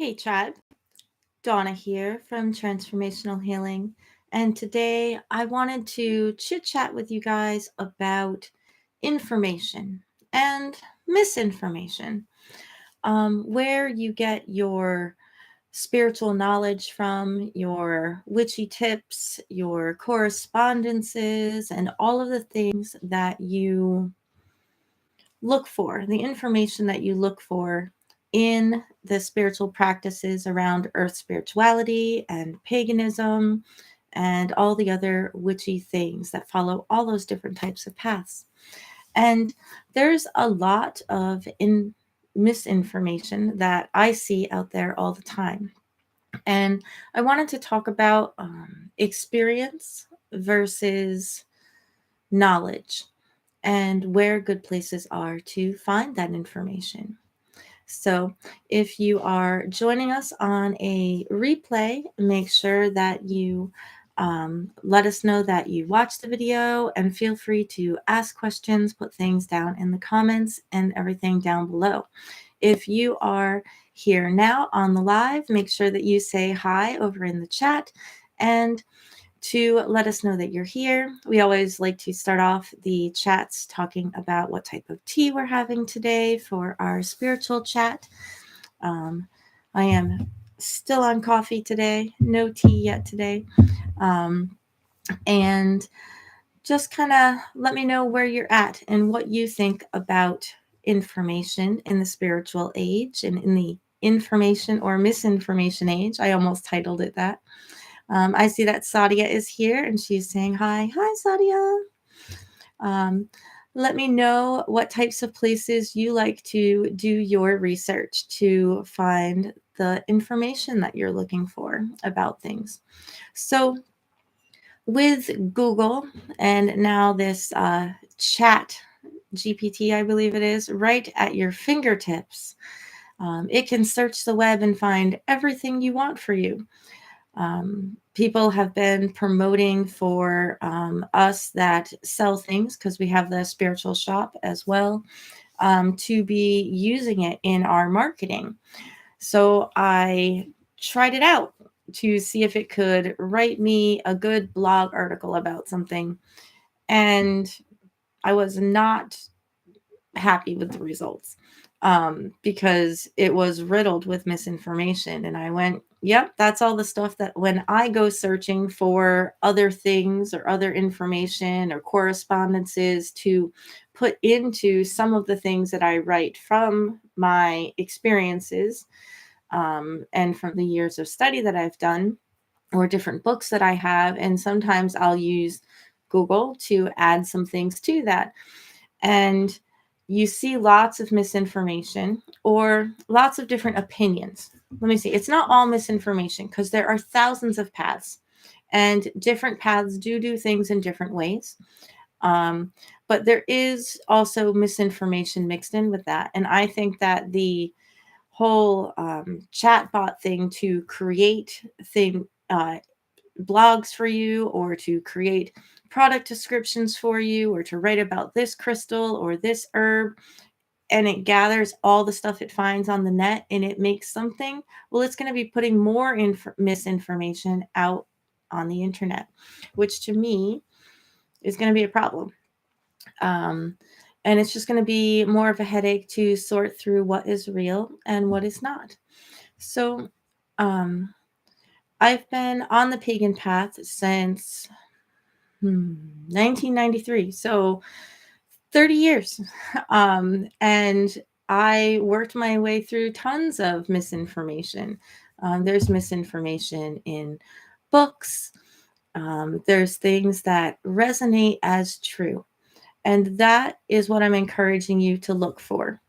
Hey, tribe. Dawna here from Transformational Healing. And today I wanted to chit chat with you guys about information and misinformation, where you get your spiritual knowledge from, your witchy tips, your correspondences, and all of the things that you look for, the information that you look for in the spiritual practices around earth spirituality and paganism and all the other witchy things that follow all those different types of paths. And there's a lot of misinformation that I see out there all the time. And I wanted to talk about experience versus knowledge and where good places are to find that information. So, if you are joining us on a replay, make sure that you let us know that you watched the video and feel free to ask questions, put things down in the comments, and everything down below. If you are here now on the live, make sure that you say hi over in the chat and to let us know that you're here. We always like to start off the chats talking about what type of tea we're having today for our spiritual chat. I am still on coffee today, no tea yet today. And just kind of let me know where you're at and what you think about information in the spiritual age and in the information or misinformation age. I almost titled it that. I see that Sadia is here and she's saying hi. Hi, Sadia. Let me know what types of places you like to do your research to find the information that you're looking for about things. So, with Google and now this chat GPT, I believe it is, right at your fingertips, it can search the web and find everything you want for you. People have been promoting for us that sell things, because we have the spiritual shop as well, to be using it in our marketing. So I tried it out to see if it could write me a good blog article about something. And I was not happy with the results because it was riddled with misinformation. And I went, yep, that's all the stuff that when I go searching for other things or other information or correspondences to put into some of the things that I write from my experiences and from the years of study that I've done or different books that I have. And sometimes I'll use Google to add some things to that. And you see lots of misinformation or lots of different opinions. Let me see. It's not all misinformation because there are thousands of paths, and different paths do things in different ways. But there is also misinformation mixed in with that. And I think that the whole chatbot thing to create blogs for you or to create product descriptions for you or to write about this crystal or this herb, and it gathers all the stuff it finds on the net and it makes something, well, it's going to be putting more misinformation out on the internet, which to me is going to be a problem. And it's just going to be more of a headache to sort through what is real and what is not. So I've been on the pagan path since 1993. So 30 years. And I worked my way through tons of misinformation. There's misinformation in books. There's things that resonate as true. And that is what I'm encouraging you to look for.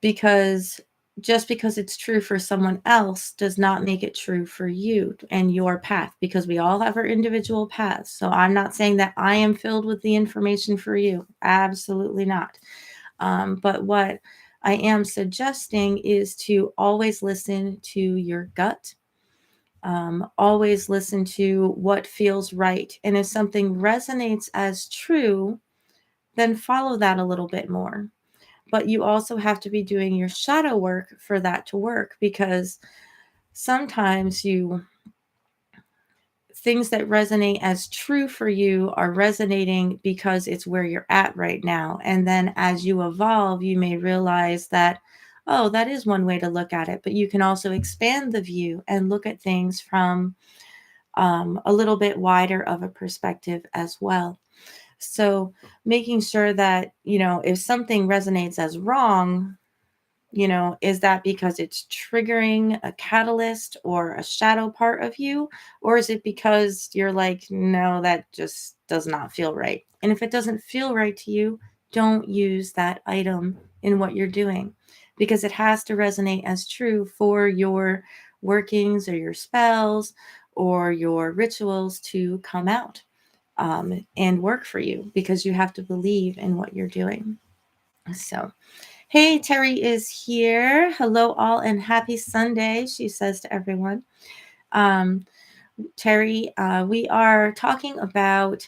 Because just because it's true for someone else does not make it true for you and your path, because we all have our individual paths. So I'm not saying that I am filled with the information for you. Absolutely not. But what I am suggesting is to always listen to your gut. Always listen to what feels right. And if something resonates as true, then follow that a little bit more. but you also have to be doing your shadow work for that to work, because sometimes things that resonate as true for you are resonating because it's where you're at right now. And then as you evolve, you may realize that, oh, that is one way to look at it. But you can also expand the view and look at things from a little bit wider of a perspective as well. So making sure that, if something resonates as wrong, is that because it's triggering a catalyst or a shadow part of you? Or is it because you're like, no, that just does not feel right? And if it doesn't feel right to you, don't use that item in what you're doing, because it has to resonate as true for your workings or your spells or your rituals to come out and work for you, because you have to believe in what you're doing. So, hey, Terry is here. Hello, all, and happy Sunday, she says to everyone. Um, Terry, we are talking about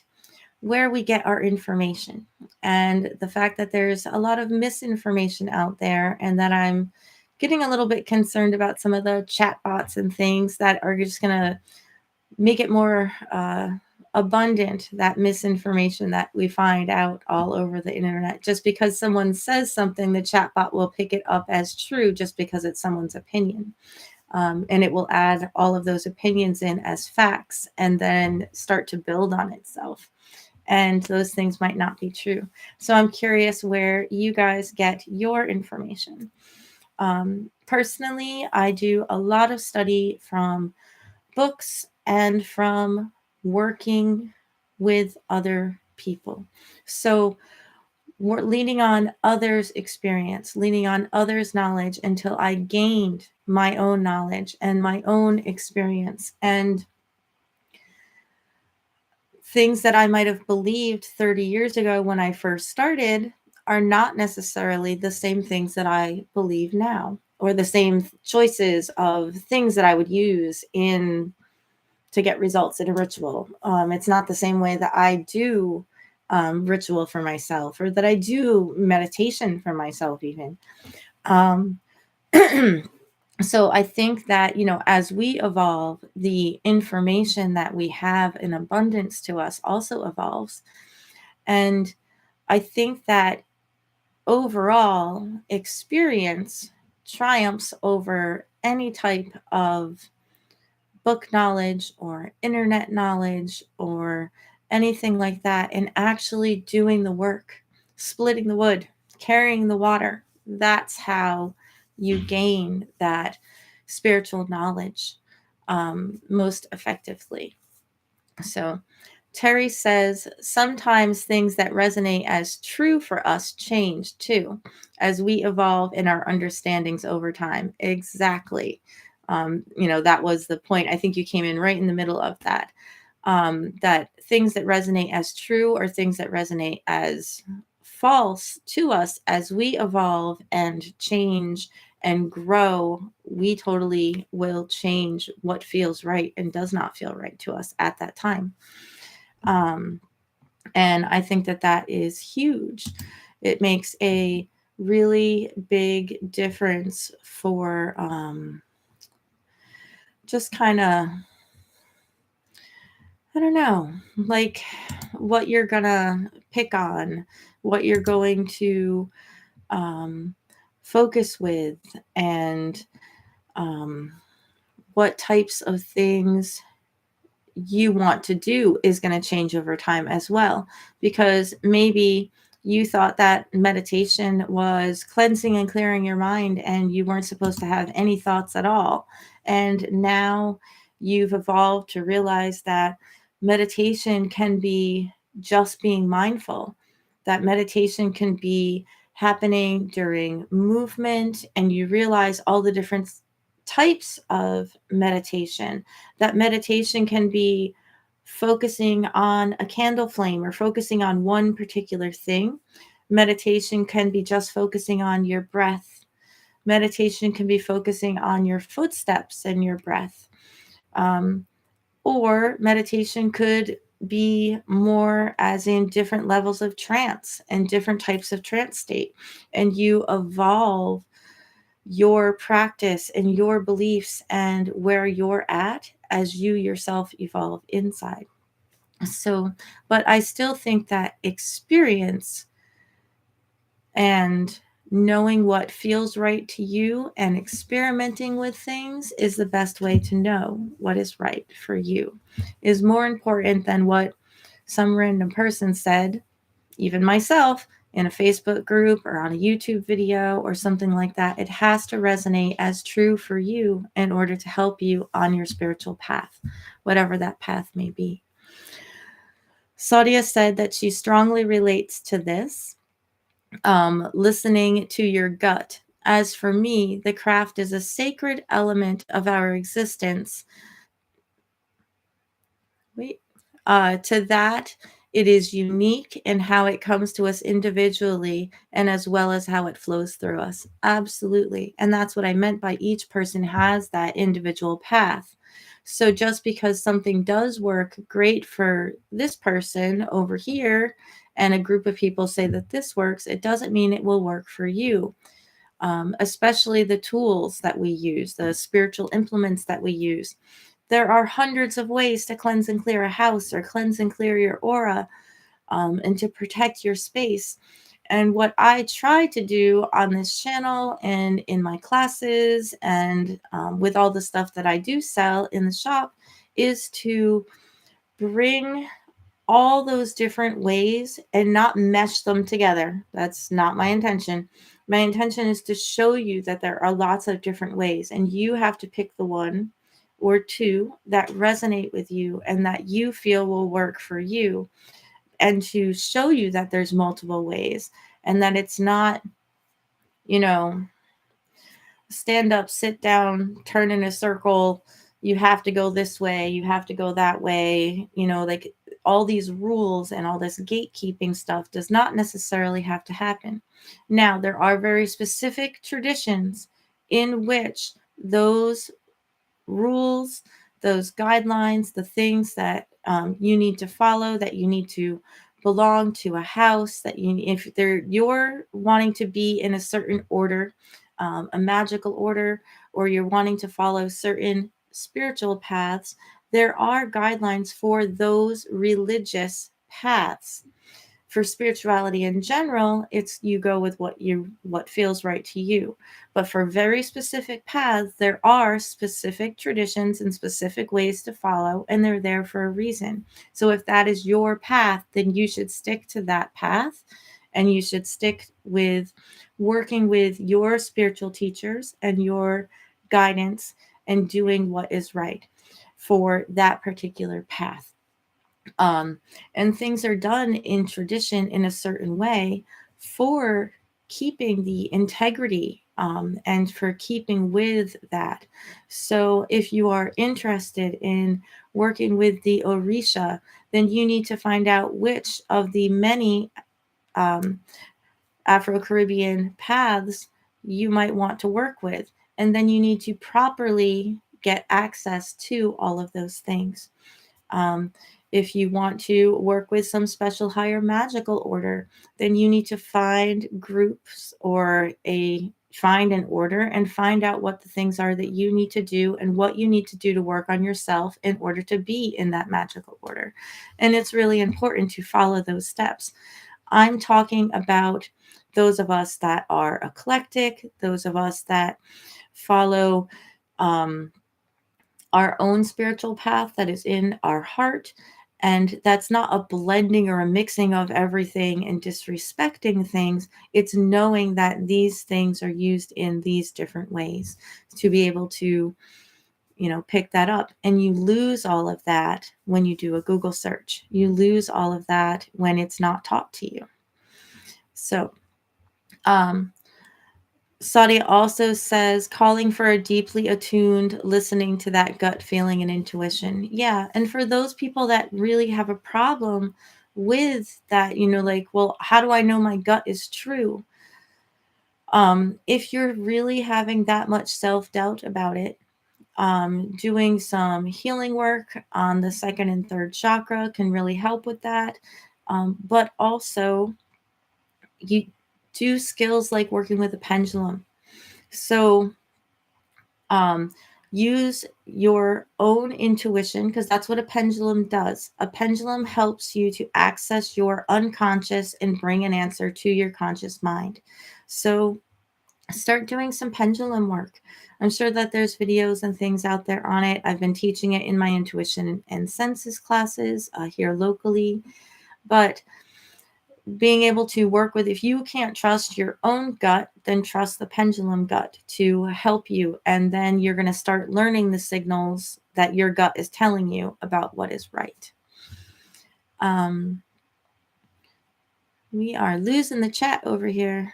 where we get our information and the fact that there's a lot of misinformation out there, and that I'm getting a little bit concerned about some of the chat bots and things that are just going to make it more abundant, that misinformation that we find out all over the internet. Just because someone says something, the chatbot will pick it up as true just because it's someone's opinion. And it will add all of those opinions in as facts and then start to build on itself. And those things might not be true. So I'm curious where you guys get your information. Personally, I do a lot of study from books and from working with other people. So we're leaning on others' experience, leaning on others' knowledge until I gained my own knowledge and my own experience. And things that I might have believed 30 years ago when I first started are not necessarily the same things that I believe now, or the same choices of things that I would use to get results in a ritual. It's not the same way that I do ritual for myself, or that I do meditation for myself even. Um, so I think that, as we evolve, the information that we have in abundance to us also evolves. And I think that overall experience triumphs over any type of book knowledge or internet knowledge or anything like that, and actually doing the work, splitting the wood, carrying the water. That's how you gain that spiritual knowledge most effectively. So, Terry says sometimes things that resonate as true for us change too as we evolve in our understandings over time. Exactly. That was the point. I think you came in right in the middle of that. That things that resonate as true or things that resonate as false to us as we evolve and change and grow, we totally will change what feels right and does not feel right to us at that time. And I think that that is huge. It makes a really big difference for just kind of, I don't know, like what you're going to pick on, what you're going to focus with, and what types of things you want to do is going to change over time as well. Because maybe you thought that meditation was cleansing and clearing your mind and you weren't supposed to have any thoughts at all. And now you've evolved to realize that meditation can be just being mindful, that meditation can be happening during movement, and you realize all the different types of meditation. That meditation can be focusing on a candle flame or focusing on one particular thing. Meditation can be just focusing on your breath. Meditation can be focusing on your footsteps and your breath. Or meditation could be more as in different levels of trance and different types of trance state, and you evolve your practice and your beliefs and where you're at as you yourself evolve inside. So, but I still think that experience and knowing what feels right to you and experimenting with things is the best way to know what is right for you, is more important than what some random person said, even myself, in a Facebook group or on a YouTube video or something like that. It has to resonate as true for you in order to help you on your spiritual path, whatever that path may be. Sadia said that she strongly relates to this, listening to your gut. As for me, the craft is a sacred element of our existence. Wait. To that, it is unique in how it comes to us individually and as well as how it flows through us. Absolutely. And that's what I meant by each person has that individual path. So just because something does work great for this person over here and a group of people say that this works, it doesn't mean it will work for you. Especially the tools that we use, the spiritual implements that we use. There are hundreds of ways to cleanse and clear a house or cleanse and clear your aura, and to protect your space. And what I try to do on this channel and in my classes and with all the stuff that I do sell in the shop is to bring all those different ways and not mesh them together. That's not my intention. My intention is to show you that there are lots of different ways, and you have to pick the one or two that resonate with you and that you feel will work for you, and to show you that there's multiple ways and that it's not, you know, stand up, sit down, turn in a circle. You have to go this way, you have to go that way. Like all these rules and all this gatekeeping stuff does not necessarily have to happen. Now, there are very specific traditions in which those rules, those guidelines, the things that you need to follow, that you need to belong to a house, that if you're wanting to be in a certain order, a magical order, or you're wanting to follow certain spiritual paths, there are guidelines for those religious paths. For spirituality in general, it's you go with what feels right to you. But for very specific paths, there are specific traditions and specific ways to follow, and they're there for a reason. So if that is your path, then you should stick to that path, and you should stick with working with your spiritual teachers and your guidance and doing what is right for that particular path. um, and things are done in tradition in a certain way for keeping the integrity, and for keeping with that. So if you are interested in working with the Orisha, then you need to find out which of the many um, Afro-Caribbean paths you might want to work with. And then you need to properly get access to all of those things. Um, if you want to work with some special higher magical order, then you need to find groups or find an order and find out what the things are that you need to do and what you need to do to work on yourself in order to be in that magical order. And it's really important to follow those steps. I'm talking about those of us that are eclectic, those of us that follow um, our own spiritual path that is in our heart. And that's not a blending or a mixing of everything and disrespecting things. It's knowing that these things are used in these different ways to be able to, pick that up. And you lose all of that when you do a Google search. You lose all of that when it's not taught to you. So, Sadia also says calling for a deeply attuned listening to that gut feeling and intuition. Yeah. And for those people that really have a problem with that, like, well, how do I know my gut is true? If you're really having that much self-doubt about it, Doing some healing work on the second and third chakra can really help with that. But also, you do skills like working with a pendulum. So, um, use your own intuition, because that's what a pendulum does. A pendulum helps you to access your unconscious and bring an answer to your conscious mind. So, start doing some pendulum work. I'm sure that there's videos and things out there on it. I've been teaching it in my intuition and senses classes here locally. But being able to work with, if you can't trust your own gut, then trust the pendulum gut to help you. And then you're going to start learning the signals that your gut is telling you about what is right. We are losing the chat over here.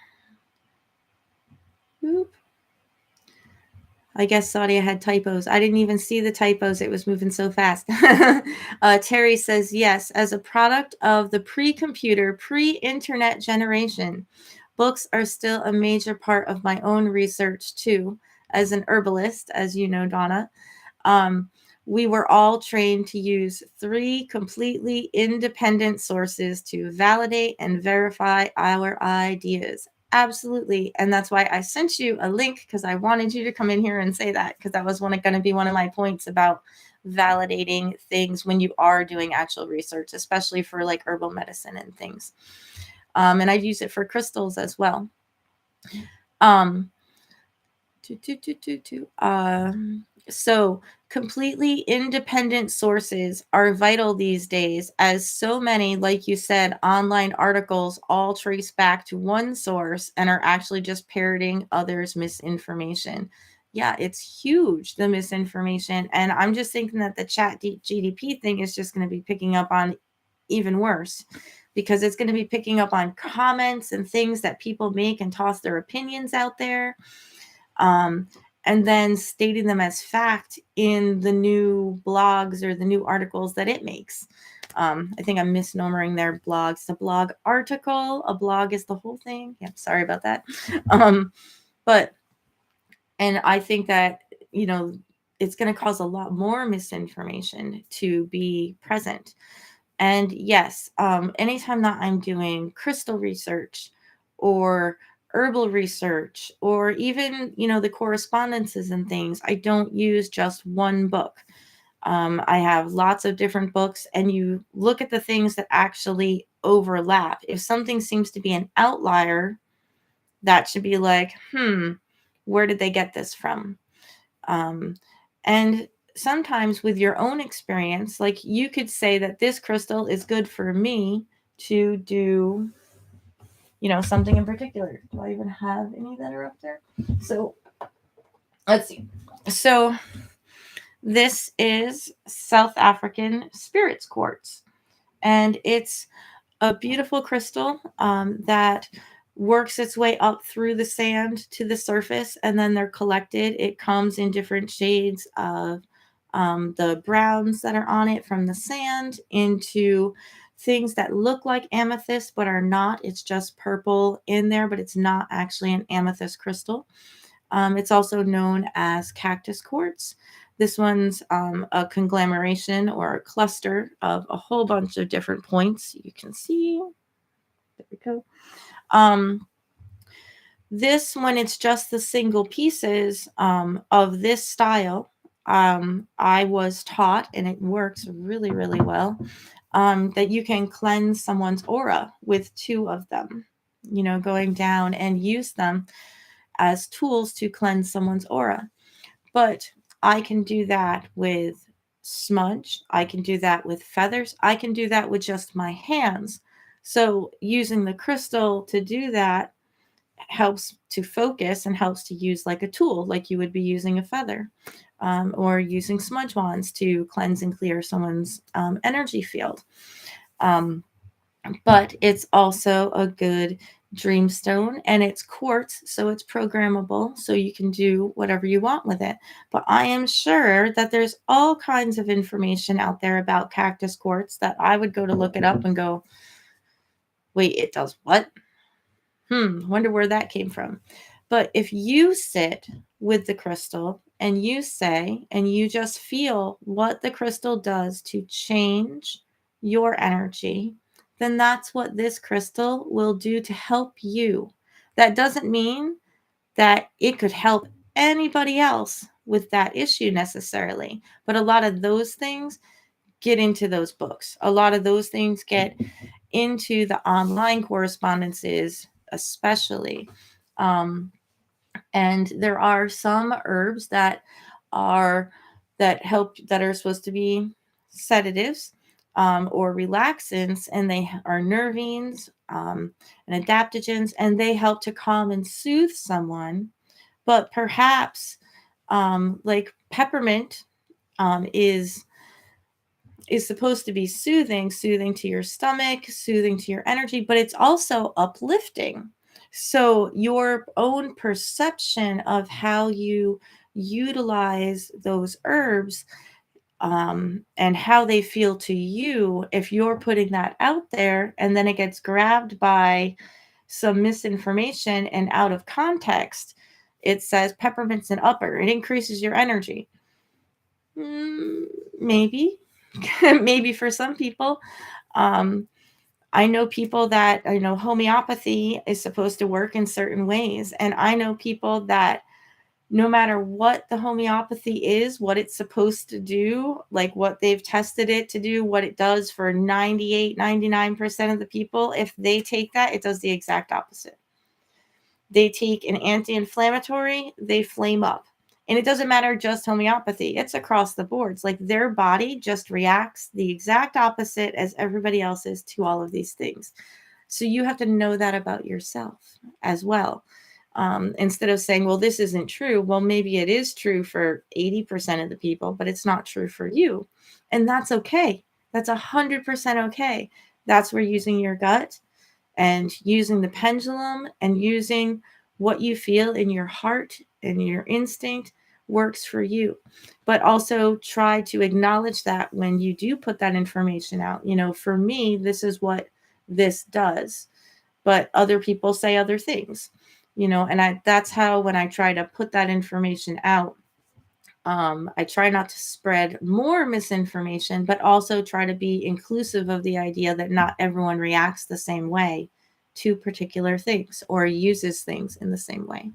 Oop. I guess Sadia had typos. I didn't even see the typos. It was moving so fast. Terry says, yes, as a product of the pre-computer, pre-internet generation, books are still a major part of my own research too. As an herbalist, as you know, Dawna, we were all trained to use 3 completely independent sources to validate and verify our ideas. Absolutely. And that's why I sent you a link, because I wanted you to come in here and say that, because that was going to be one of my points about validating things when you are doing actual research, especially for like herbal medicine and things. And I've used it for crystals as well. So completely independent sources are vital these days, as so many, like you said, online articles all trace back to one source and are actually just parroting others' misinformation. Yeah, it's huge, the misinformation. And I'm just thinking that the chat GDP thing is just going to be picking up on even worse, because it's going to be picking up on comments and things that people make and toss their opinions out there. And then stating them as fact in the new blogs or the new articles that it makes. I think I'm misnomering their blogs. The blog article, a blog is the whole thing. Yeah, sorry about that. But, and I think that, it's going to cause a lot more misinformation to be present. And yes, anytime that I'm doing crystal research or herbal research, or even, the correspondences and things, I don't use just one book. I have lots of different books, and you look at the things that actually overlap. If something seems to be an outlier, that should be like, where did they get this from? And sometimes with your own experience, like you could say that this crystal is good for me to do, something in particular. Do I even have any that are up there? So let's see. So this is South African spirits quartz, and it's a beautiful crystal that works its way up through the sand to the surface, and then they're collected. It comes in different shades of the browns that are on it from the sand into things that look like amethyst but are not. It's just purple in there, but it's not actually an amethyst crystal. It's also known as cactus quartz. This one's a conglomeration or a cluster of a whole bunch of different points. You can see. There we go. This, when it's just the single pieces of this style, I was taught, and it works really, really well, that you can cleanse someone's aura with 2 of them, going down and use them as tools to cleanse someone's aura. But I can do that with smudge. I can do that with feathers. I can do that with just my hands. So using the crystal to do that helps to focus and helps to use like a tool, like you would be using a feather, or using smudge wands to cleanse and clear someone's energy field. But it's also a good dreamstone, and it's quartz, so it's programmable, so you can do whatever you want with it. But I am sure that there's all kinds of information out there about cactus quartz that I would go to look it up and go, wait, it does what? Wonder where that came from. But if you sit with the crystal and you say, and you just feel what the crystal does to change your energy, then that's what this crystal will do to help you. That doesn't mean that it could help anybody else with that issue necessarily, but a lot of those things get into those books. A lot of those things get into the online correspondences, especially. Um, and there are some herbs are that are supposed to be sedatives, or relaxants, and they are nervines, and adaptogens, and they help to calm and soothe someone. But perhaps, like peppermint, is supposed to be soothing to your stomach, soothing to your energy, but it's also uplifting. So your own perception of how you utilize those herbs, and how they feel to you, if you're putting that out there and then it gets grabbed by some misinformation and out of context, it says peppermint's an upper, it increases your energy. Maybe, maybe for some people. Um, I know people that, homeopathy is supposed to work in certain ways. And I know people that no matter what the homeopathy is, what it's supposed to do, like what they've tested it to do, what it does for 98, 99% of the people, if they take that, it does the exact opposite. They take an anti-inflammatory, they flame up. And it doesn't matter just homeopathy, it's across the boards. Like their body just reacts the exact opposite as everybody else's to all of these things. So you have to know that about yourself as well. Instead of saying, well, this isn't true. Well, maybe it is true for 80% of the people, but it's not true for you. And that's okay. That's 100% okay. That's where using your gut and using the pendulum and using what you feel in your heart and your instinct works for you. But also try to acknowledge that when you do put that information out. For me, this is what this does, but other people say other things. And that's how, when I try to put that information out, I try not to spread more misinformation, but also try to be inclusive of the idea that not everyone reacts the same way to particular things or uses things in the same way.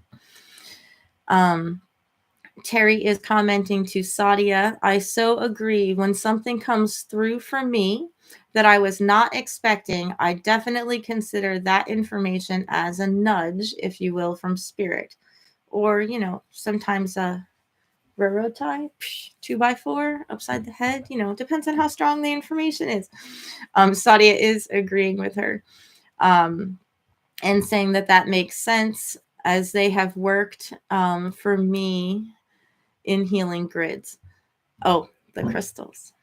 Terry is commenting to Sadia, I so agree. When something comes through for me that I was not expecting, I definitely consider that information as a nudge, if you will, from spirit. Or, sometimes a railroad tie, 2x4 upside the head. It depends on how strong the information is. Sadia is agreeing with her, and saying that makes sense, as they have worked for me in healing grids. Oh, the crystals.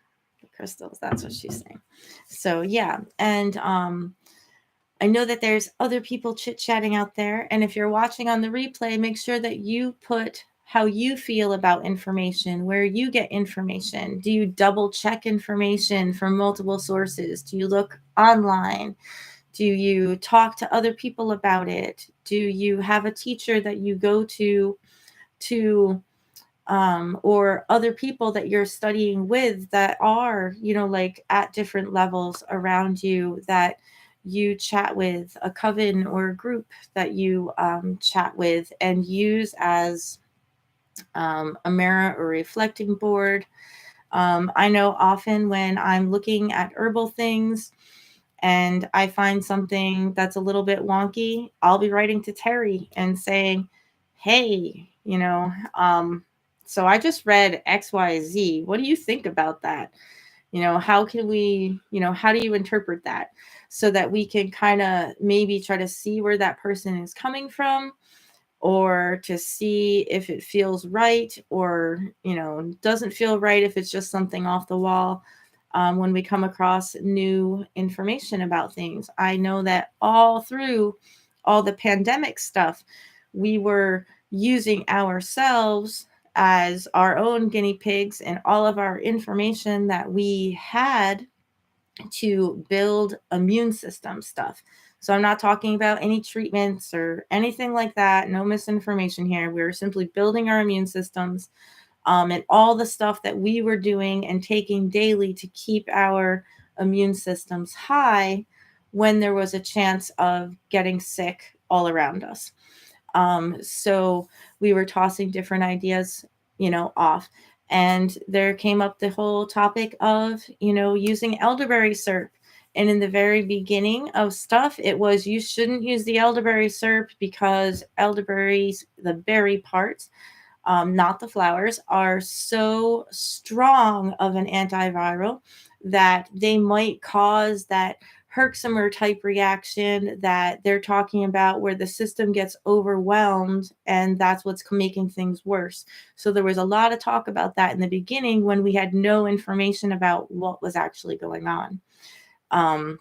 The crystals, that's what she's saying. So yeah, and I know that there's other people chit-chatting out there, and if you're watching on the replay, make sure that you put how you feel about information, where you get information. Do you double check information from multiple sources? Do you look online? Do you talk to other people about it? Do you have a teacher that you go to or other people that you're studying with that are, like at different levels around you, that you chat with, a coven or a group that you chat with and use as a mirror or reflecting board? I know often when I'm looking at herbal things and I find something that's a little bit wonky, I'll be writing to Terry and saying, hey, so I just read XYZ. What do you think about that? How can we, how do you interpret that? So that we can kind of maybe try to see where that person is coming from, or to see if it feels right, or, doesn't feel right, if it's just something off the wall. When we come across new information about things, I know that all through all the pandemic stuff, we were using ourselves as our own guinea pigs, and all of our information that we had to build immune system stuff. So I'm not talking about any treatments or anything like that. No misinformation here. We're simply building our immune systems, and all the stuff that we were doing and taking daily to keep our immune systems high when there was a chance of getting sick all around us. So we were tossing different ideas, off. And there came up the whole topic of, using elderberry syrup. And in the very beginning of stuff, it was you shouldn't use the elderberry syrup because elderberries, the berry parts, not the flowers, are so strong of an antiviral that they might cause that Herxheimer type reaction that they're talking about, where the system gets overwhelmed and that's what's making things worse. So there was a lot of talk about that in the beginning when we had no information about what was actually going on. Um,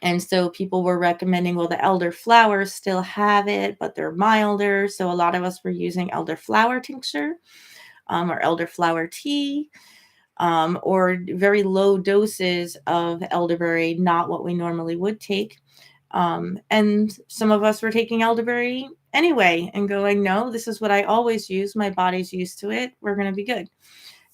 and so people were recommending, well, the elderflowers still have it, but they're milder. So a lot of us were using elderflower tincture, or elderflower tea, or very low doses of elderberry, not what we normally would take. And some of us were taking elderberry anyway and going, no, this is what I always use. My body's used to it. We're going to be good.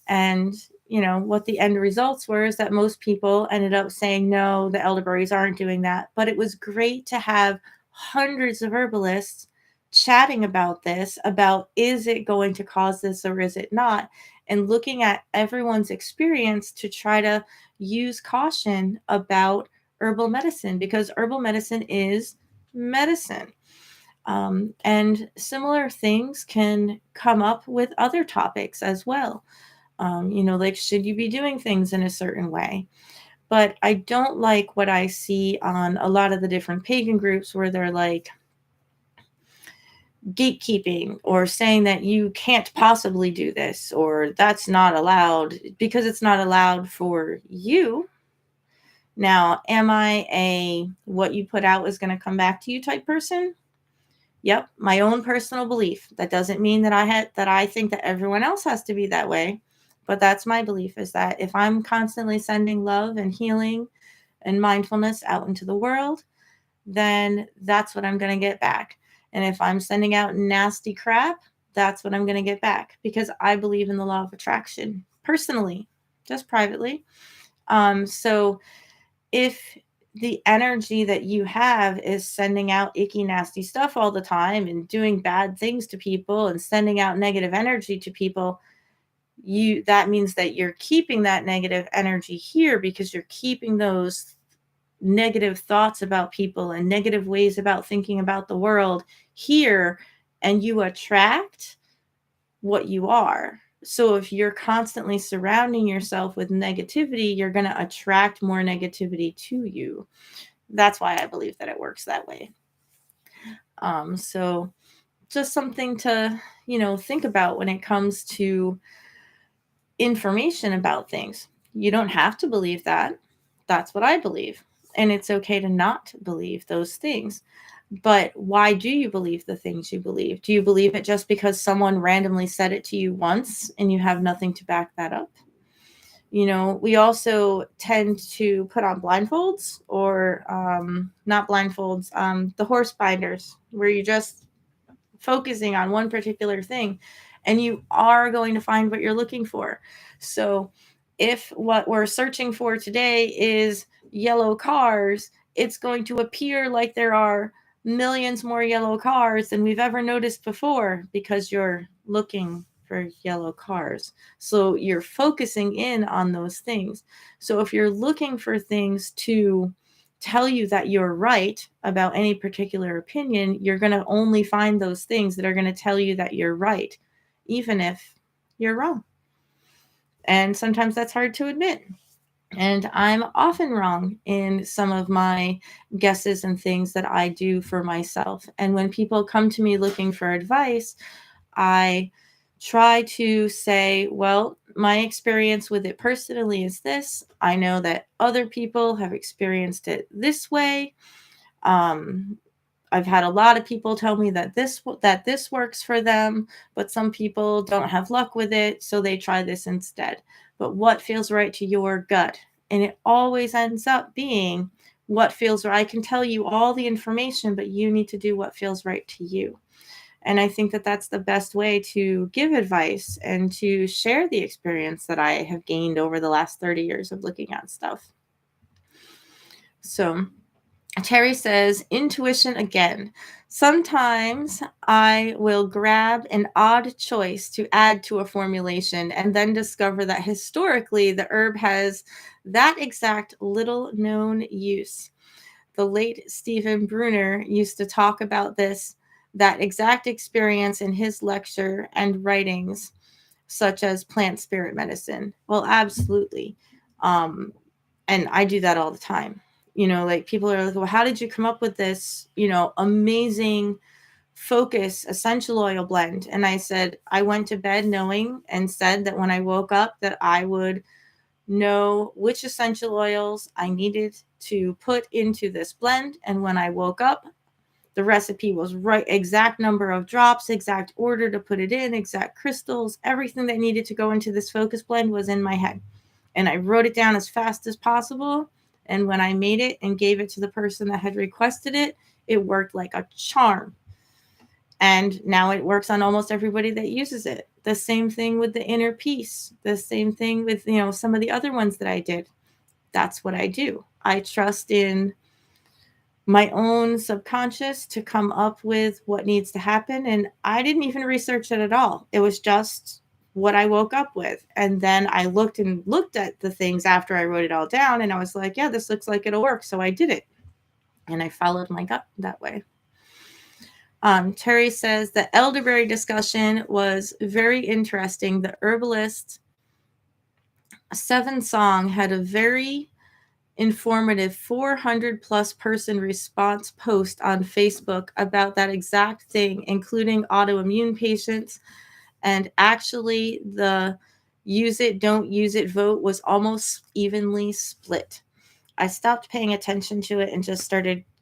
And, what the end results were is that most people ended up saying, no, the elderberries aren't doing that. But it was great to have hundreds of herbalists chatting about this, about is it going to cause this or is it not? And looking at everyone's experience to try to use caution about herbal medicine, because herbal medicine is medicine. And similar things can come up with other topics as well. Like, should you be doing things in a certain way? But I don't like what I see on a lot of the different pagan groups where they're like gatekeeping or saying that you can't possibly do this or that's not allowed because it's not allowed for you. Now, am I a what you put out is going to come back to you type person? Yep, my own personal belief. That doesn't mean that I think that everyone else has to be that way, but that's my belief, is that if I'm constantly sending love and healing and mindfulness out into the world, then that's what I'm going to get back. And if I'm sending out nasty crap, that's what I'm going to get back, because I believe in the law of attraction personally, just privately. So if the energy that you have is sending out icky, nasty stuff all the time and doing bad things to people and sending out negative energy to people, that means that you're keeping that negative energy here because you're keeping those negative thoughts about people and negative ways about thinking about the world here, and you attract what you are. So if you're constantly surrounding yourself with negativity, you're going to attract more negativity to you. That's why I believe that it works that way. So just something to, think about when it comes to information about things. You don't have to believe that. That's what I believe. And it's okay to not believe those things. But why do you believe the things you believe? Do you believe it just because someone randomly said it to you once and you have nothing to back that up? We also tend to put on blindfolds, or not blindfolds, the horse binders, where you just focusing on one particular thing and you are going to find what you're looking for. So if what we're searching for today is yellow cars, it's going to appear like there are millions more yellow cars than we've ever noticed before, because you're looking for yellow cars. So you're focusing in on those things. So if you're looking for things to tell you that you're right about any particular opinion, you're going to only find those things that are going to tell you that you're right, even if you're wrong. And sometimes that's hard to admit. And I'm often wrong in some of my guesses and things that I do for myself. And when people come to me looking for advice, I try to say, well, my experience with it personally is this. I know that other people have experienced it this way. I've had a lot of people tell me that this works for them, but some people don't have luck with it, so they try this instead. But what feels right to your gut? And it always ends up being what feels right. I can tell you all the information, but you need to do what feels right to you. And I think that that's the best way to give advice and to share the experience that I have gained over the last 30 years of looking at stuff. So Terry says, intuition again. Sometimes I will grab an odd choice to add to a formulation and then discover that historically the herb has that exact little known use. The late Stephen Brunner used to talk about that exact experience in his lecture and writings, such as plant spirit medicine. Well, absolutely. And I do that all the time. Like people are like, well, how did you come up with this, amazing focus essential oil blend? And I said, I went to bed knowing and said that when I woke up that I would know which essential oils I needed to put into this blend. And when I woke up, the recipe was right, exact number of drops, exact order to put it in, exact crystals, everything that needed to go into this focus blend was in my head. And I wrote it down as fast as possible. And when I made it and gave it to the person that had requested it, it worked like a charm. And now it works on almost everybody that uses it. The same thing with the inner peace. The same thing with, some of the other ones that I did. That's what I do. I trust in my own subconscious to come up with what needs to happen. And I didn't even research it at all. It was just what I woke up with. And then I looked at the things after I wrote it all down. And I was like, yeah, this looks like it'll work. So I did it. And I followed my gut that way. Terry says the elderberry discussion was very interesting. The herbalist 7 Song had a very informative 400 plus person response post on Facebook about that exact thing, including autoimmune patients. And actually, the use it, don't use it vote was almost evenly split. I stopped paying attention to it and just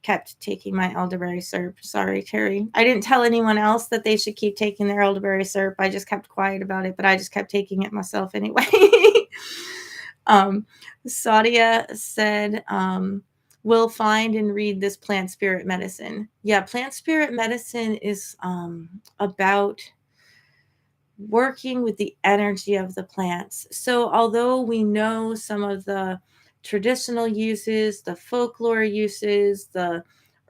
kept taking my elderberry syrup. Sorry, Terry. I didn't tell anyone else that they should keep taking their elderberry syrup. I just kept quiet about it, but I just kept taking it myself anyway. Sadia said, we'll find and read this plant spirit medicine. Yeah, plant spirit medicine is about working with the energy of the plants. So although we know some of the traditional uses, the folklore uses, the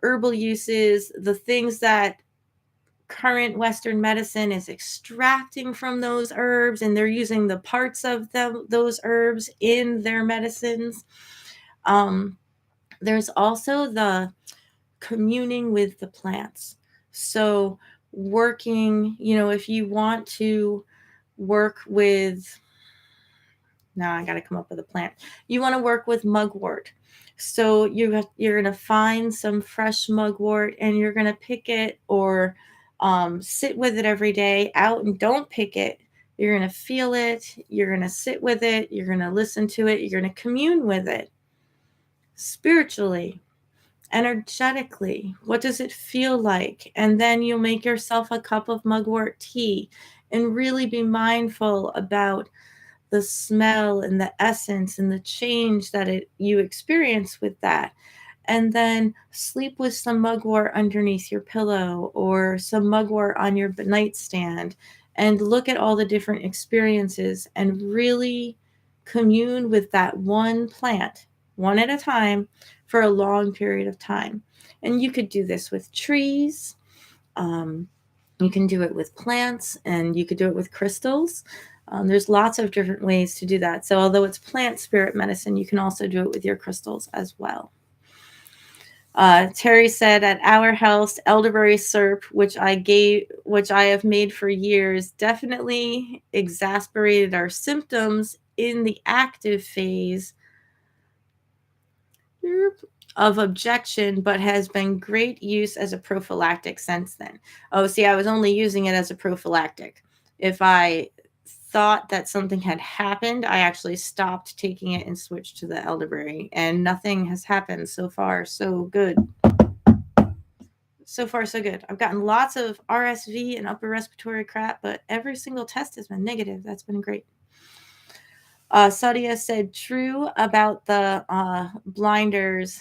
herbal uses, the things that current Western medicine is extracting from those herbs, and they're using the parts of those herbs in their medicines. There's also the communing with the plants. So working, if you want to work with, now I got to come up with a plant. You want to work with mugwort. So you're going to find some fresh mugwort and you're going to pick it or sit with it every day out, and don't pick it. You're going to feel it. You're going to sit with it. You're going to listen to it. You're going to commune with it spiritually, energetically. What does it feel like? And then you'll make yourself a cup of mugwort tea and really be mindful about the smell and the essence and the change that you experience with that. And then sleep with some mugwort underneath your pillow or some mugwort on your nightstand, and look at all the different experiences and really commune with that one plant, one at a time, for a long period of time. And you could do this with trees. You can do it with plants, and you could do it with crystals. There's lots of different ways to do that. So although it's plant spirit medicine, you can also do it with your crystals as well. Terry said, at our house, elderberry syrup, which I have made for years, definitely exasperated our symptoms in the active phase of objection, but has been great use as a prophylactic since then. Oh, see, I was only using it as a prophylactic. If I thought that something had happened, I actually stopped taking it and switched to the elderberry, and nothing has happened so far. So good. So far, so good. I've gotten lots of RSV and upper respiratory crap, but every single test has been negative. That's been great. Sadia said, true about the blinders.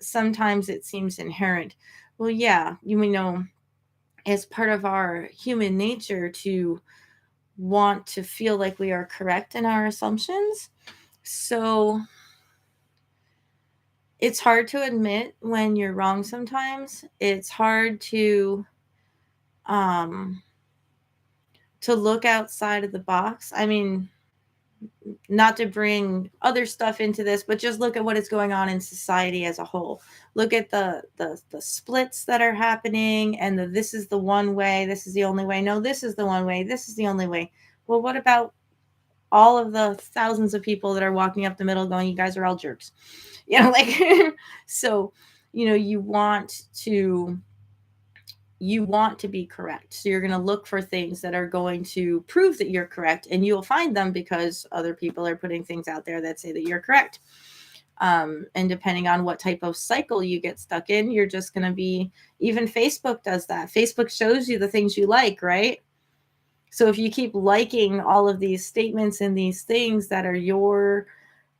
sometimes it seems inherent. Well, yeah, you know, it's part of our human nature to want to feel like we are correct in our assumptions. So it's hard to admit when you're wrong sometimes. It's hard um to look outside of the box. I mean, not to bring other stuff into this, but just look at what is going on in society as a whole. Look at the splits that are happening, and this is the one way, this is the only way. No, this is the one way, this is the only way. Well, what about all of the thousands of people that are walking up the middle going, you guys are all jerks? You know, like, so, you know, you want to be correct. So you're going to look for things that are going to prove that you're correct, and you'll find them because other people are putting things out there that say that you're correct. And depending on what type of cycle you get stuck in, you're just going to be, even Facebook does that. Facebook shows you the things you like, right? So if you keep liking all of these statements and these things that are your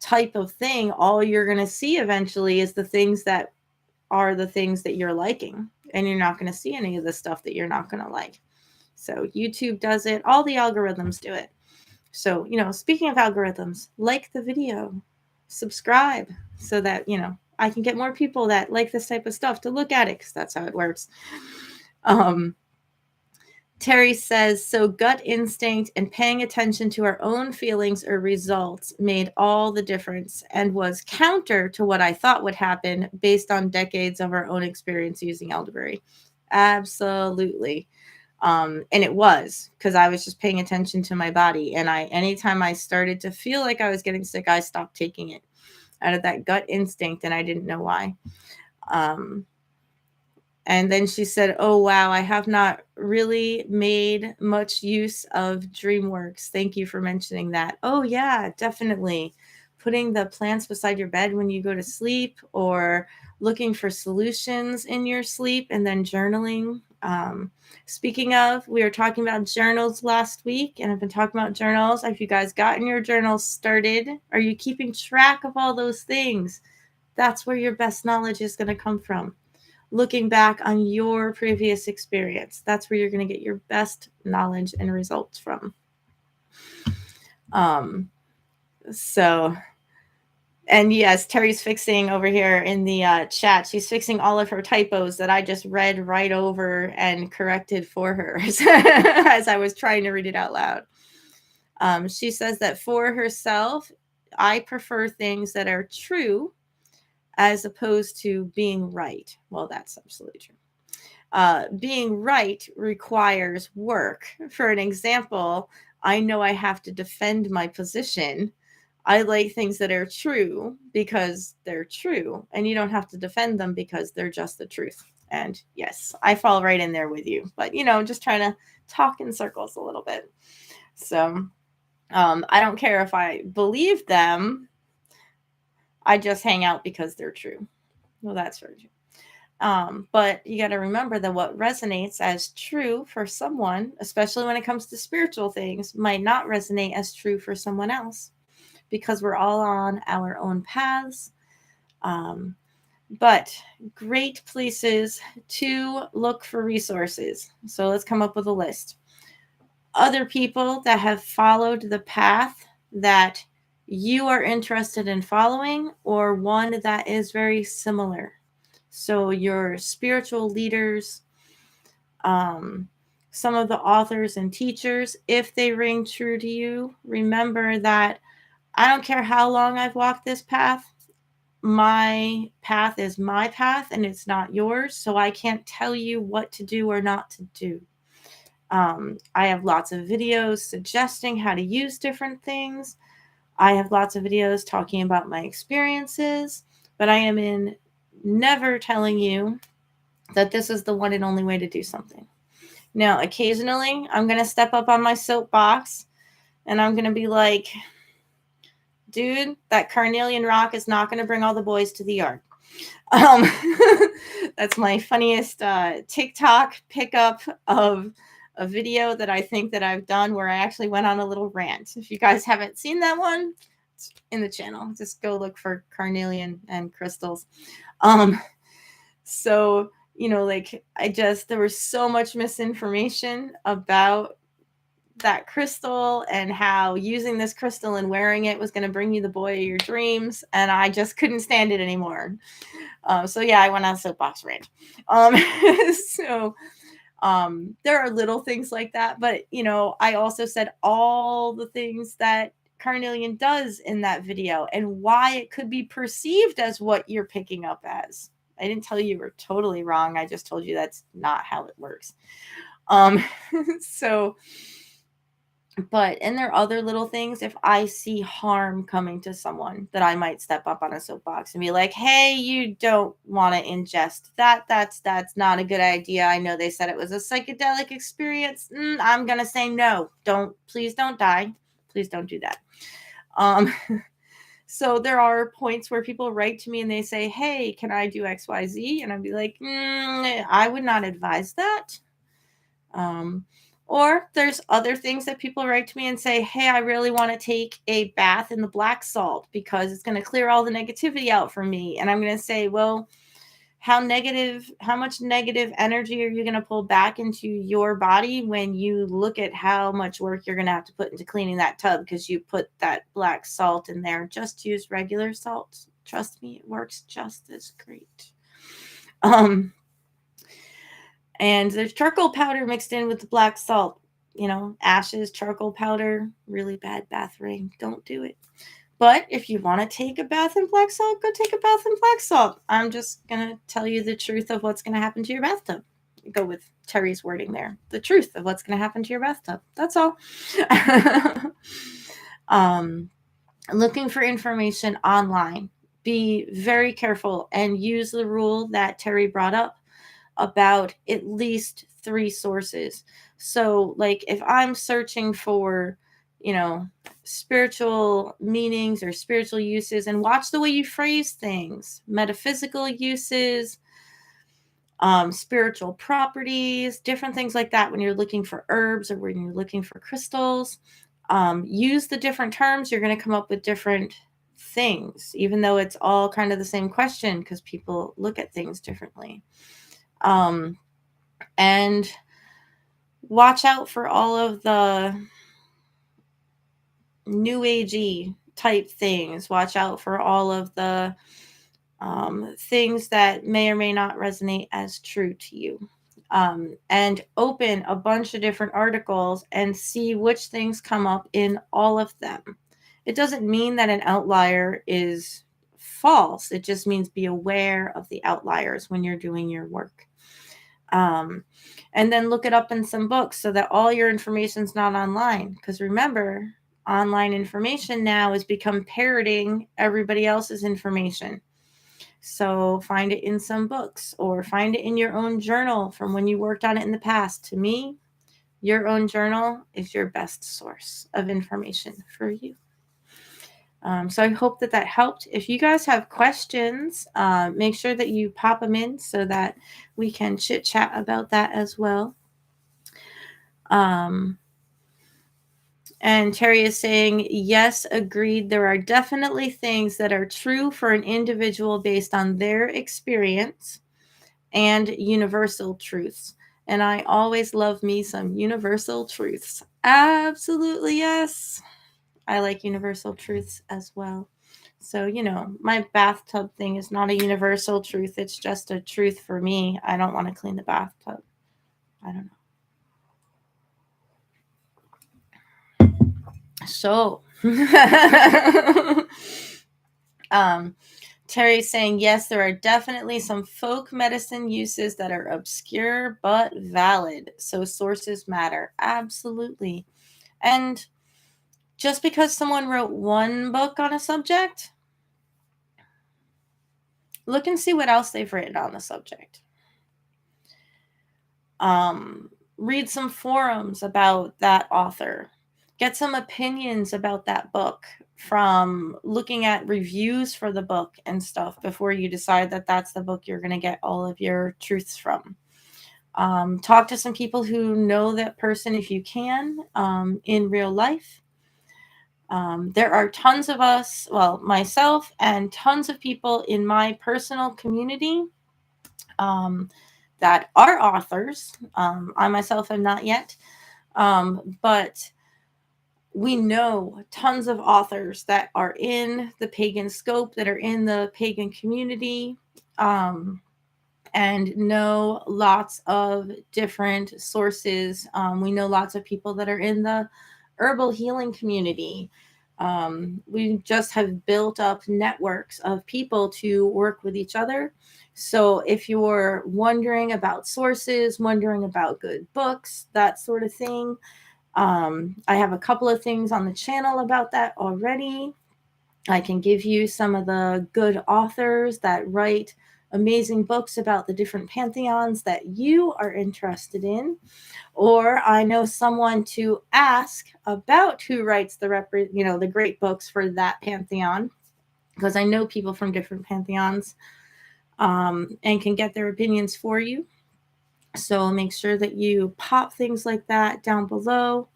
type of thing, all you're going to see eventually is the things that are the things that you're liking, and you're not going to see any of the stuff that you're not going to like. So YouTube does it. All the algorithms do it. So, you know, speaking of algorithms, like the video, subscribe, so that, you know, I can get more people that like this type of stuff to look at it, because that's how it works. Terry says, so gut instinct and paying attention to our own feelings or results made all the difference and was counter to what I thought would happen based on decades of our own experience using elderberry. Absolutely. And it was, because I was just paying attention to my body. And anytime I started to feel like I was getting sick, I stopped taking it out of that gut instinct, and I didn't know why. And then she said, oh, wow, I have not really made much use of DreamWorks. Thank you for mentioning that. Oh, yeah, definitely. Putting the plants beside your bed when you go to sleep, or looking for solutions in your sleep, and then journaling. Speaking of, we were talking about journals last week, and I've been talking about journals. Have you guys gotten your journals started? Are you keeping track of all those things? That's where your best knowledge is going to come from. Looking back on your previous experience, that's where you're going to get your best knowledge and results from. So, and yes, Terry's fixing over here in the chat. She's fixing all of her typos that I just read right over and corrected for her as I was trying to read it out loud. She says that for herself, I prefer things that are true as opposed to being right. Well, that's absolutely true. Being right requires work. For an example, I know I have to defend my position. I like things that are true because they're true, and you don't have to defend them because they're just the truth. And yes, I fall right in there with you, but you know, just trying to talk in circles a little bit. So I don't care if I believe them. I just hang out because they're true. Well, that's very true. But you got to remember that what resonates as true for someone, especially when it comes to spiritual things, might not resonate as true for someone else, because we're all on our own paths. But great places to look for resources. So let's come up with a list. Other people that have followed the path that you are interested in following, or one that is very similar. So your spiritual leaders, some of the authors and teachers, if they ring true to you, remember that I don't care how long I've walked this path. My path is my path and it's not yours. So I can't tell you what to do or not to do. I have lots of videos suggesting how to use different things. I have lots of videos talking about my experiences, but I am never telling you that this is the one and only way to do something. Now, occasionally, I'm going to step up on my soapbox and I'm going to be like, dude, that carnelian rock is not going to bring all the boys to the yard. That's my funniest TikTok pickup of a video that I think that I've done, where I actually went on a little rant. If you guys haven't seen that one, in the channel. Just go look for carnelian and crystals. Um, so, like there was so much misinformation about that crystal and how using this crystal and wearing it was going to bring you the boy of your dreams. And I just couldn't stand it anymore. So yeah, I went on a soapbox rant. So there are little things like that, but I also said all the things that carnelian does in that video and why it could be perceived as what you're picking up as. I didn't tell you were totally wrong. I just told you that's not how it works. So, and there are other little things. If I see harm coming to someone, that I might step up on a soapbox and be like, hey, you don't want to ingest that. That's not a good idea. I know they said it was a psychedelic experience. I'm going to say no. Please don't die. Please don't do that. So there are points where people write to me and they say, hey, can I do XYZ? And I'd be like, I would not advise that. Or there's other things that people write to me and say, hey, I really want to take a bath in the black salt because it's going to clear all the negativity out for me. And I'm going to say, well, how much negative energy are you going to pull back into your body when you look at how much work you're going to have to put into cleaning that tub because you put that black salt in there? Just use regular salt. Trust me, it works just as great. And there's charcoal powder mixed in with the black salt. Ashes, charcoal powder, really bad bath ring. Don't do it. But if you want to take a bath in black salt, go take a bath in black salt. I'm just going to tell you the truth of what's going to happen to your bathtub. Go with Terry's wording there. The truth of what's going to happen to your bathtub. That's all. Looking for information online. Be very careful and use the rule that Terry brought up about at least 3 sources. So like if I'm searching for, spiritual meanings or spiritual uses, and watch the way you phrase things, metaphysical uses, spiritual properties, different things like that. When you're looking for herbs or when you're looking for crystals, use the different terms. You're going to come up with different things, even though it's all kind of the same question because people look at things differently. And watch out for all of the new agey type things. Watch out for all of the things that may or may not resonate as true to you. And open a bunch of different articles and see which things come up in all of them. It doesn't mean that an outlier is false. It just means be aware of the outliers when you're doing your work. And then look it up in some books so that all your information's not online. Because remember, online information now has become parroting everybody else's information. So find it in some books or find it in your own journal from when you worked on it in the past. To me, your own journal is your best source of information for you. So I hope that helped. If you guys have questions, make sure that you pop them in so that we can chit chat about that as well. And Terry is saying, yes, agreed. There are definitely things that are true for an individual based on their experience and universal truths. And I always love me some universal truths. Absolutely, yes. I like universal truths as well. So, my bathtub thing is not a universal truth. It's just a truth for me. I don't want to clean the bathtub. I don't know. So, Terry's saying, yes, there are definitely some folk medicine uses that are obscure but valid. So sources matter. Absolutely. And just because someone wrote one book on a subject, look and see what else they've written on the subject. Read some forums about that author. Get some opinions about that book from looking at reviews for the book and stuff before you decide that that's the book you're going to get all of your truths from. Talk to some people who know that person if you can in real life. There are tons of us, well, myself and tons of people in my personal community that are authors. I myself am not yet, but we know tons of authors that are in the pagan scope, that are in the pagan community, and know lots of different sources. We know lots of people that are in the herbal healing community. We just have built up networks of people to work with each other. So if you're wondering about sources, wondering about good books, that sort of thing, I have a couple of things on the channel about that already. I can give you some of the good authors that write amazing books about the different pantheons that you are interested in. Or I know someone to ask about who writes the great books for that pantheon, because I know people from different pantheons, and can get their opinions for you. So make sure that you pop things like that down below.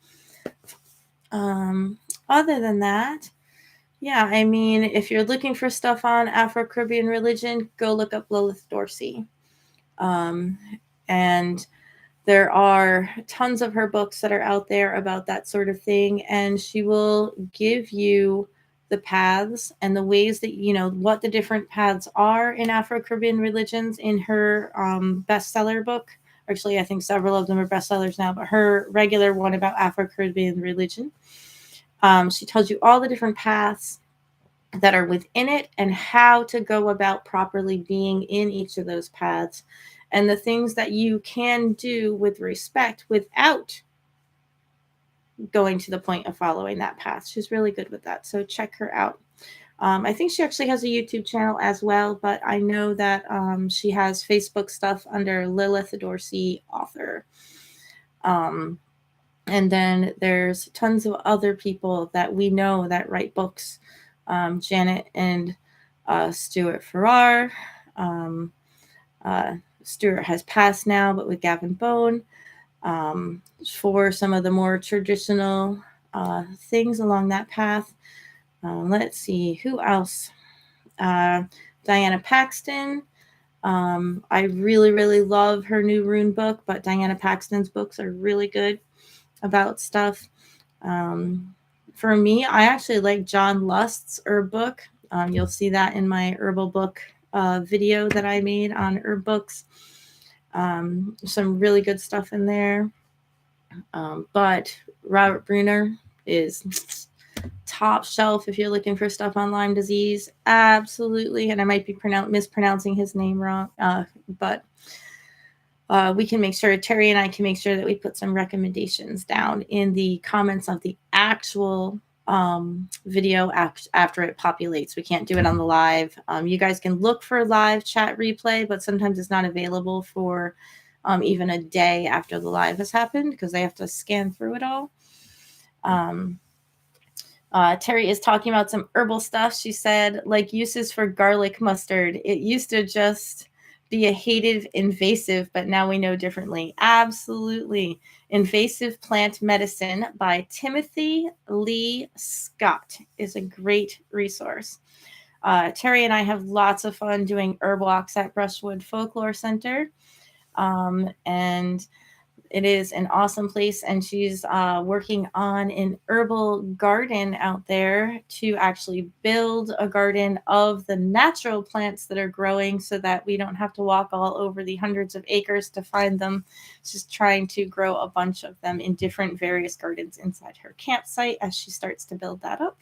Other than that, yeah, I mean, if you're looking for stuff on Afro-Caribbean religion, go look up Lilith Dorsey. And there are tons of her books that are out there about that sort of thing, and she will give you the paths and the ways that, what the different paths are in Afro-Caribbean religions in her bestseller book. Actually, I think several of them are bestsellers now, but her regular one about Afro-Caribbean religion. She tells you all the different paths that are within it and how to go about properly being in each of those paths, and the things that you can do with respect without going to the point of following that path. She's really good with that. So check her out. I think she actually has a YouTube channel as well, but I know that she has Facebook stuff under Lilith Dorsey Author. And then there's tons of other people that we know that write books. Janet and Stuart Farrar. Stuart has passed now, but with Gavin Bone, for some of the more traditional things along that path. Let's see, who else? Diana Paxton. I really, really love her new rune book, but Diana Paxton's books are really good about stuff. For me, I actually like John Lust's herb book. You'll see that in my herbal book video that I made on herb books. Some really good stuff in there. But Robert Bruner is top shelf if you're looking for stuff on Lyme disease. Absolutely. And I might be mispronouncing his name wrong, but we can make sure, Terry and I can make sure that we put some recommendations down in the comments of the actual video after it populates. We can't do it on the live. You guys can look for live chat replay, but sometimes it's not available for even a day after the live has happened because they have to scan through it all. Terry is talking about some herbal stuff. She said, like uses for garlic mustard. It used to just be a hated invasive, but now we know differently. Absolutely. Invasive Plant Medicine by Timothy Lee Scott is a great resource. Terry and I have lots of fun doing herb walks at Brushwood Folklore Center. And it is an awesome place, and she's working on an herbal garden out there to actually build a garden of the natural plants that are growing so that we don't have to walk all over the hundreds of acres to find them. She's trying to grow a bunch of them in different various gardens inside her campsite as she starts to build that up.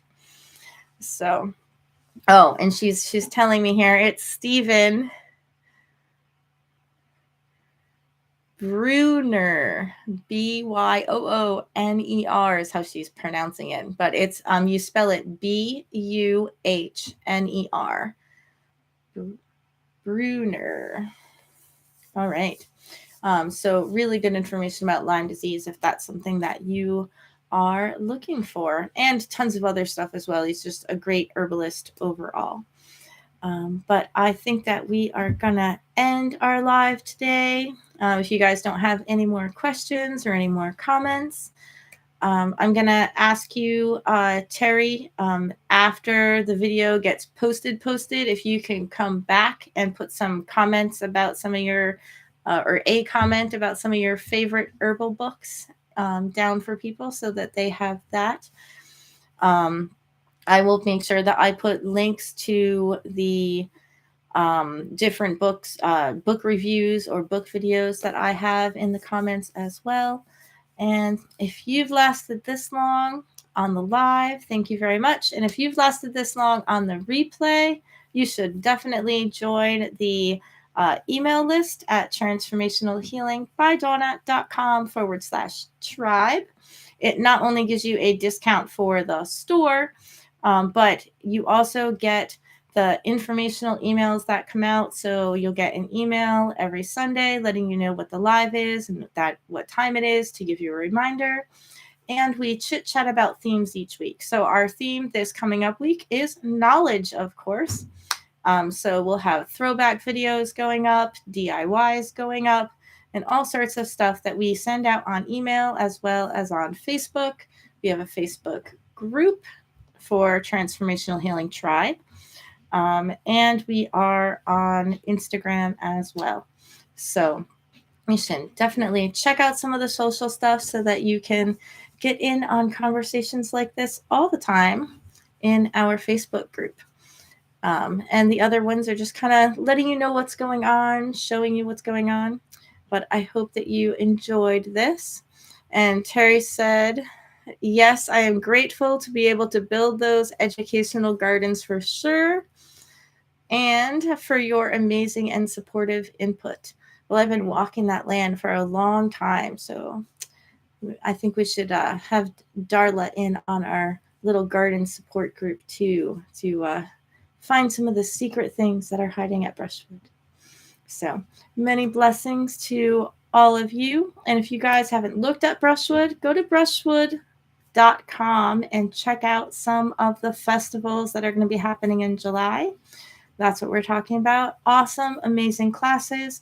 So, oh, and she's telling me here, it's Stephen Brunner, Byoonner is how she's pronouncing it, but it's you spell it Buhner. Brunner. All right. So really good information about Lyme disease if that's something that you are looking for, and tons of other stuff as well. He's just a great herbalist overall. But I think that we are gonna end our live today. If you guys don't have any more questions or any more comments, I'm going to ask you, Terry, after the video gets posted, if you can come back and put some comments about some of your, or a comment about some of your favorite herbal books down for people so that they have that. I will make sure that I put links to the different books, book reviews or book videos that I have in the comments as well. And if you've lasted this long on the live, thank you very much. And if you've lasted this long on the replay, you should definitely join the email list at transformationalhealingbydawna.com/tribe. It not only gives you a discount for the store, but you also get the informational emails that come out. So you'll get an email every Sunday letting you know what the live is and what time it is to give you a reminder. And we chit chat about themes each week. So our theme this coming up week is knowledge, of course. So we'll have throwback videos going up, DIYs going up, and all sorts of stuff that we send out on email as well as on Facebook. We have a Facebook group for Transformational Healing Tribe. And we are on Instagram as well. So you should definitely check out some of the social stuff so that you can get in on conversations like this all the time in our Facebook group. And the other ones are just kind of letting you know what's going on, showing you what's going on. But I hope that you enjoyed this. And Terry said, yes, I am grateful to be able to build those educational gardens for sure, and for your amazing and supportive input. Well, I've been walking that land for a long time, so I think we should have Darla in on our little garden support group too, to find some of the secret things that are hiding at Brushwood. So many blessings to all of you. And if you guys haven't looked at Brushwood, go to brushwood.com and check out some of the festivals that are going to be happening in July. That's what we're talking about. Awesome, amazing classes.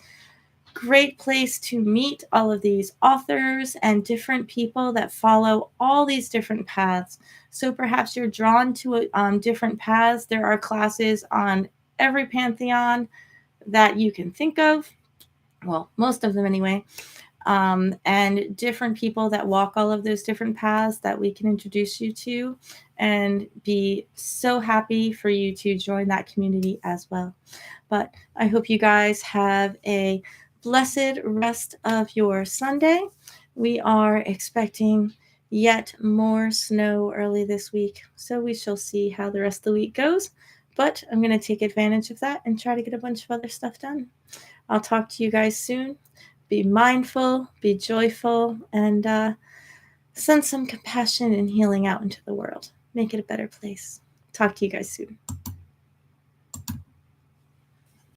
Great place to meet all of these authors and different people that follow all these different paths. So perhaps you're drawn to different paths. There are classes on every pantheon that you can think of. Well, most of them anyway. And different people that walk all of those different paths that we can introduce you to, and be so happy for you to join that community as well. But I hope you guys have a blessed rest of your Sunday. We are expecting yet more snow early this week, so we shall see how the rest of the week goes. But I'm going to take advantage of that and try to get a bunch of other stuff done. I'll talk to you guys soon. Be mindful, be joyful, and send some compassion and healing out into the world. Make it a better place. Talk to you guys soon.